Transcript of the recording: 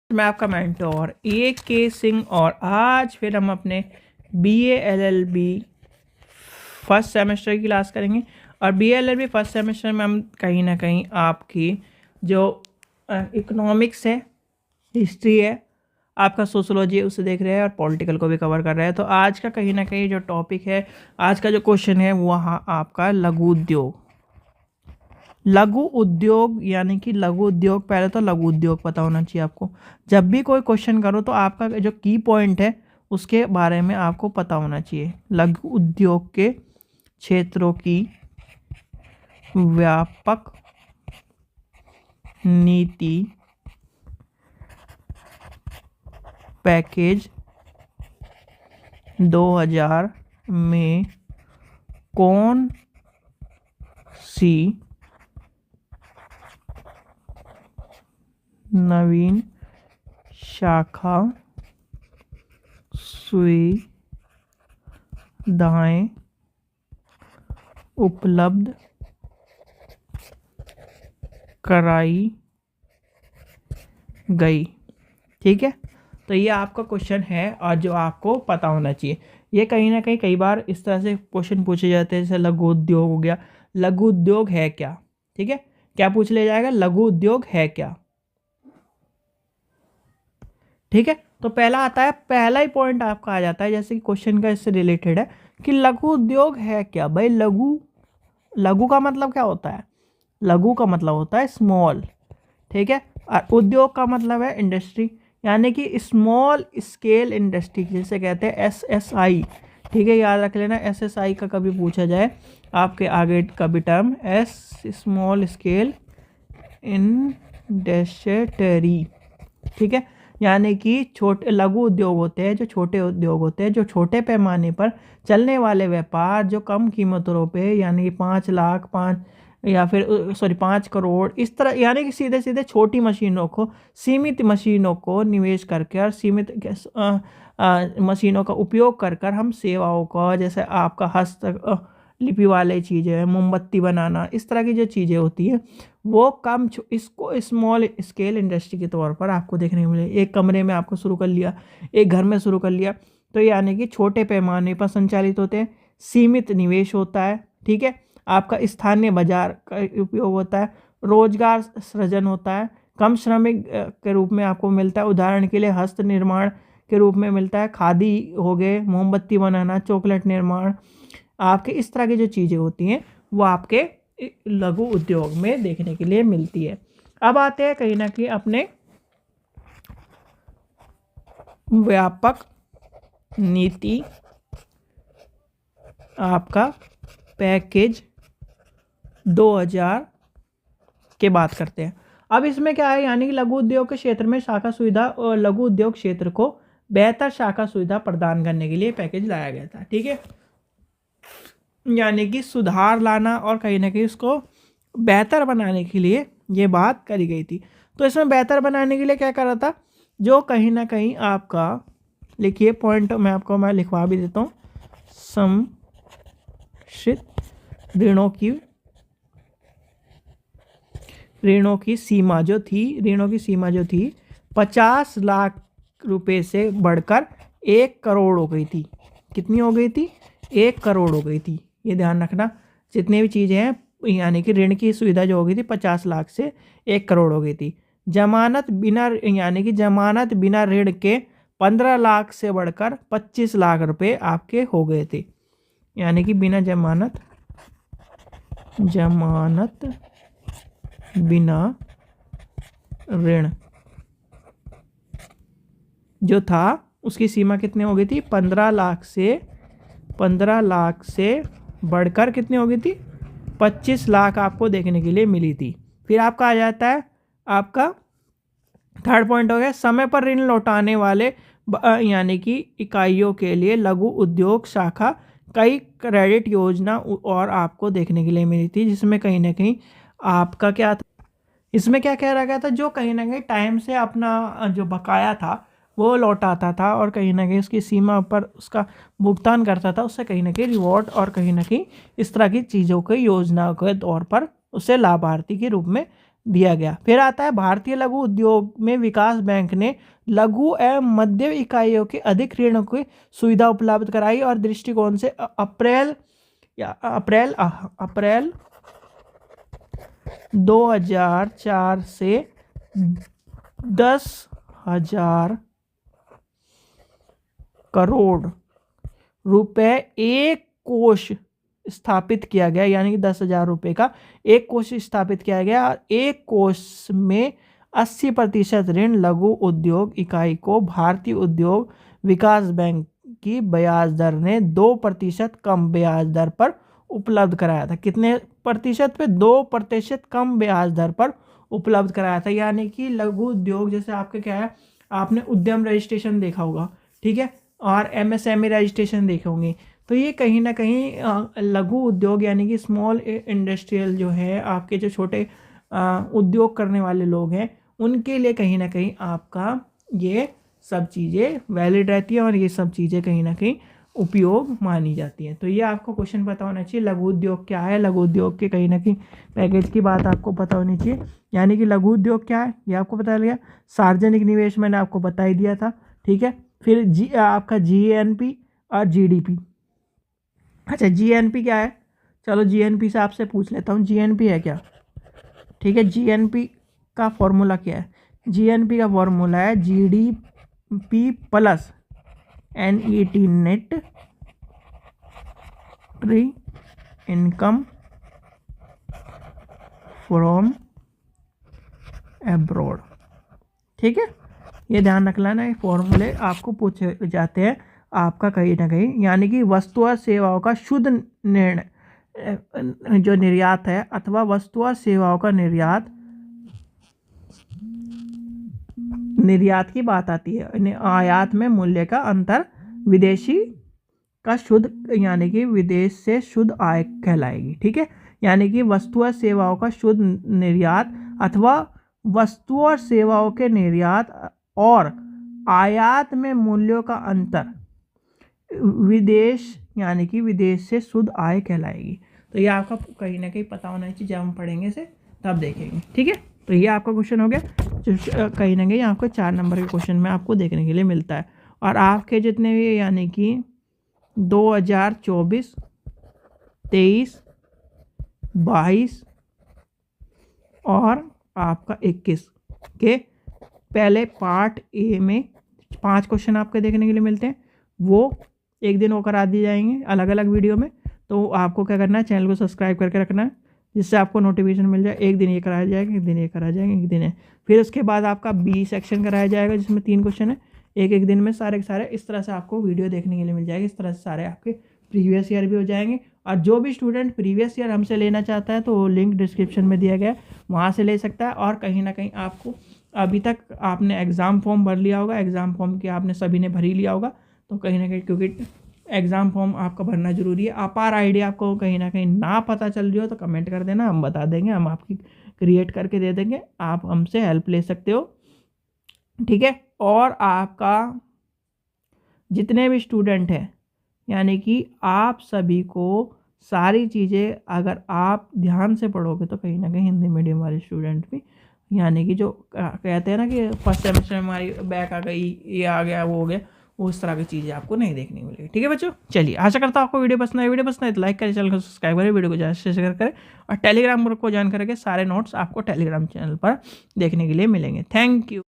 मैं आपका mentor AK Singh और आज फिर हम अपने BA LLB फर्स्ट सेमेस्टर की क्लास करेंगे। और BA LLB फर्स्ट सेमेस्टर में हम कहीं ना कहीं आपकी जो इकोनॉमिक्स है, हिस्ट्री है, आपका सोशोलॉजी है उसे देख रहे हैं और पॉलिटिकल को भी कवर कर रहे हैं। तो आज का कहीं ना कहीं जो टॉपिक है, आज का जो क्वेश्चन है वहाँ आपका लघु उद्योग। लघु उद्योग यानी कि लघु उद्योग, पहले तो लघु उद्योग पता होना चाहिए आपको। जब भी कोई क्वेश्चन करो तो आपका जो की पॉइंट है उसके बारे में आपको पता होना चाहिए। लघु उद्योग के क्षेत्रों की व्यापक नीति पैकेज 2000 में कौन सी नवीन शाखा सुविधाएं उपलब्ध कराई गई। ठीक है, तो ये आपका क्वेश्चन है और जो आपको पता होना चाहिए। ये कहीं ना कहीं कई बार इस तरह से क्वेश्चन पूछे जाते हैं, जैसे लघु उद्योग हो गया। लघु उद्योग है क्या? ठीक है, क्या पूछ लिया जाएगा? लघु उद्योग है क्या? ठीक है, तो पहला आता है, पहला ही पॉइंट आपका आ जाता है, जैसे कि क्वेश्चन का इससे रिलेटेड है कि लघु उद्योग है क्या। भाई लघु का मतलब क्या होता है? लघु का मतलब होता है स्मॉल। ठीक है, और उद्योग का मतलब है इंडस्ट्री, यानी कि स्मॉल स्केल इंडस्ट्री जिसे कहते हैं SSI। ठीक है, याद रख लेना, SSI का कभी पूछा जाए आपके आगे कभी टर्म, स्मॉल स्केल इंडस्ट्री। ठीक है, यानी कि छोटे लघु उद्योग होते हैं, जो छोटे उद्योग होते हैं, जो छोटे पैमाने पर चलने वाले व्यापार, जो कम कीमतों पे, यानी 5 लाख 5 करोड़ इस तरह, यानी कि सीधे सीधे छोटी मशीनों को, सीमित मशीनों को निवेश करके और सीमित मशीनों का उपयोग कर हम सेवाओं का, जैसे आपका हस्त लिपि वाले चीज़ें हैं, मोमबत्ती बनाना, इस तरह की जो चीज़ें होती हैं वो कम, इसको स्मॉल स्केल इंडस्ट्री के तौर पर आपको देखने को मिले। एक कमरे में आपको शुरू कर लिया, एक घर में शुरू कर लिया, तो यानी कि छोटे पैमाने पर संचालित होते हैं, सीमित निवेश होता है। ठीक है, आपका स्थानीय बाजार का उपयोग होता है, रोजगार सृजन होता है, कम श्रमिक के रूप में आपको मिलता है। उदाहरण के लिए हस्त निर्माण के रूप में मिलता है, खादी हो गए, मोमबत्ती बनाना, चॉकलेट निर्माण, आपके इस तरह की जो चीज़ें होती हैं वो आपके लघु उद्योग में देखने के लिए मिलती है। अब आते हैं कहीं ना कहीं अपने व्यापक नीति आपका पैकेज 2000 के बात करते हैं। अब इसमें क्या है, यानी कि लघु उद्योग के क्षेत्र में शाखा सुविधा और लघु उद्योग क्षेत्र को बेहतर शाखा सुविधा प्रदान करने के लिए पैकेज लाया गया था। ठीक है, यानी कि सुधार लाना और कहीं ना कहीं उसको बेहतर बनाने के लिए ये बात करी गई थी। तो इसमें बेहतर बनाने के लिए क्या कर रहा था, जो कहीं ना कहीं आपका, लिखिए पॉइंट मैं लिखवा भी देता हूँ, संशोधित ऋणों की सीमा जो थी 50 लाख रुपए से बढ़कर 1 करोड़ हो गई थी। कितनी हो गई थी? 1 करोड़ हो गई थी। ये ध्यान रखना, जितने भी चीज़ें हैं, यानी कि ऋण की सुविधा जो हो गई थी 50 लाख से 1 करोड़ हो गई थी। जमानत बिना, यानी कि जमानत बिना ऋण के 15 लाख से बढ़कर 25 लाख रुपए आपके हो गए थे। यानी कि बिना जमानत बिना ऋण जो था उसकी सीमा कितनी हो गई थी? 15 लाख से बढ़कर कितनी हो गई थी? 25 लाख आपको देखने के लिए मिली थी। फिर आपका आ जाता है, आपका थर्ड पॉइंट हो गया, समय पर ऋण लौटाने वाले यानी कि इकाइयों के लिए लघु उद्योग शाखा कई क्रेडिट योजना और आपको देखने के लिए मिली थी, जिसमें कहीं ना कहीं आपका क्या था, इसमें क्या कह रहा गया था, जो कहीं ना कहीं टाइम से अपना जो बकाया था वो लौटाता था और कहीं ना कहीं उसकी सीमा पर उसका भुगतान करता था, उससे कहीं ना कहीं रिवॉर्ड और कहीं ना कहीं इस तरह की चीज़ों की योजना के तौर पर उसे लाभार्थी के रूप में दिया गया। फिर आता है भारतीय लघु उद्योग में विकास बैंक ने लघु एवं मध्यम इकाइयों के अधिक ऋण की सुविधा उपलब्ध कराई और दृष्टिकोण से अप्रैल 2004 से 10,000 करोड़ रुपए एक कोष स्थापित किया गया, यानी कि 10,000 रुपये का एक कोष स्थापित किया गया। और एक कोष में 80% ऋण लघु उद्योग इकाई को भारतीय उद्योग विकास बैंक की ब्याज दर ने 2% कम ब्याज दर पर उपलब्ध कराया था। कितने प्रतिशत पे? 2% कम ब्याज दर पर उपलब्ध कराया था। यानी कि लघु उद्योग, जैसे आपके क्या है, आपने उद्यम रजिस्ट्रेशन देखा होगा, ठीक है, और MSME रजिस्ट्रेशन देखे होंगे। तो ये कहीं ना कहीं लघु उद्योग यानी कि स्मॉल इंडस्ट्रियल जो है, आपके जो छोटे उद्योग करने वाले लोग हैं, उनके लिए कहीं ना कहीं आपका ये सब चीज़ें वैलिड रहती है और ये सब चीज़ें कहीं ना कहीं उपयोग मानी जाती हैं। तो ये आपको क्वेश्चन पता होना चाहिए, लघु उद्योग क्या है, लघु उद्योग के कहीं ना कहीं पैकेज की बात आपको पता होनी चाहिए। यानी कि लघु उद्योग क्या है ये आपको पता लगा। सार्वजनिक निवेश मैंने आपको बता ही दिया था, ठीक है। फिर आपका GNP और GDP। अच्छा, GNP क्या है? चलो GNP से आपसे पूछ लेता हूँ, GNP है क्या? ठीक है, GNP का फॉर्मूला क्या है? GNP का फॉर्मूला है GDP plus NET net income from abroad. ठीक है, ये ध्यान रख लेना, ये फॉर्मूले आपको पूछे जाते हैं आपका कहीं ना कहीं। यानी कि वस्तु और सेवाओं का शुद्ध निर्णय जो निर्यात है, अथवा वस्तु और सेवाओं का निर्यात की बात आती है। आयात में मूल्य का अंतर विदेशी का शुद्ध, यानी कि विदेश से शुद्ध आय कहलाएगी। ठीक है, यानी कि वस्तु और सेवाओं का शुद्ध निर्यात अथवा वस्तु और सेवाओं के निर्यात और आयात में मूल्यों का अंतर विदेश, यानी कि विदेश से शुद्ध आय कहलाएगी। तो ये आपका कहीं ना कहीं पता होना चाहिए, जब हम पढ़ेंगे से तब देखेंगे। ठीक है, तो ये आपका क्वेश्चन हो गया, कहीं ना कहीं आपको 4 नंबर के क्वेश्चन में आपको देखने के लिए मिलता है। और आपके जितने भी यानी कि 2024, 23, 22 और आपका 21 के पहले पार्ट ए में 5 क्वेश्चन आपके देखने के लिए मिलते हैं। वो एक दिन वो करा दिए जाएंगे अलग अलग वीडियो में। तो आपको क्या करना है, चैनल को सब्सक्राइब करके रखना है, जिससे आपको नोटिफिकेशन मिल जाए। एक दिन ये कराया जाएगा, एक दिन ये कराया जाएगा, एक दिन है। फिर उसके बाद आपका B सेक्शन कराया जाएगा, जिसमें 3 क्वेश्चन है, एक दिन में सारे के सारे। इस तरह से आपको वीडियो देखने के लिए मिल जाएगी। इस तरह से सारे आपके प्रीवियस ईयर भी हो जाएंगे। और जो भी स्टूडेंट प्रीवियस ईयर हमसे लेना चाहता है, तो वो लिंक डिस्क्रिप्शन में दिया गया है, वहाँ से ले सकता है। और कहीं ना कहीं आपको अभी तक आपने एग्ज़ाम फॉर्म भर लिया होगा, एग्ज़ाम फॉर्म के आपने सभी ने भर ही लिया होगा। तो कहीं ना कहीं, क्योंकि एग्ज़ाम फॉर्म आपका भरना ज़रूरी है। अपार आइडिया आपको कहीं ना कहीं ना पता चल रही हो तो कमेंट कर देना, हम बता देंगे, हम आपकी क्रिएट करके दे देंगे, आप हमसे हेल्प ले सकते हो। ठीक है, और आपका जितने भी स्टूडेंट हैं, यानी कि आप सभी को सारी चीज़ें अगर आप ध्यान से पढ़ोगे तो कहीं ना कहीं हिंदी मीडियम वाले स्टूडेंट भी, यानी कि जो कहते हैं ना कि फर्स्ट सेमेस्टर में हमारी बैक आ गई, ये आ गया, वो हो गया, उस तरह की चीज़ें आपको नहीं देखने मिलेगी। ठीक है बच्चों, चलिए आशा करता हूँ आपको वीडियो पसंद है। वीडियो पसंद है तो लाइक करें, चैनल को सब्सक्राइब करें, वीडियो को ज़्यादा से शेयर करें, और टेलीग्राम ग्रुप को ज्वाइन करके सारे नोट्स आपको टेलीग्राम चैनल पर देखने के लिए मिलेंगे। Thank you.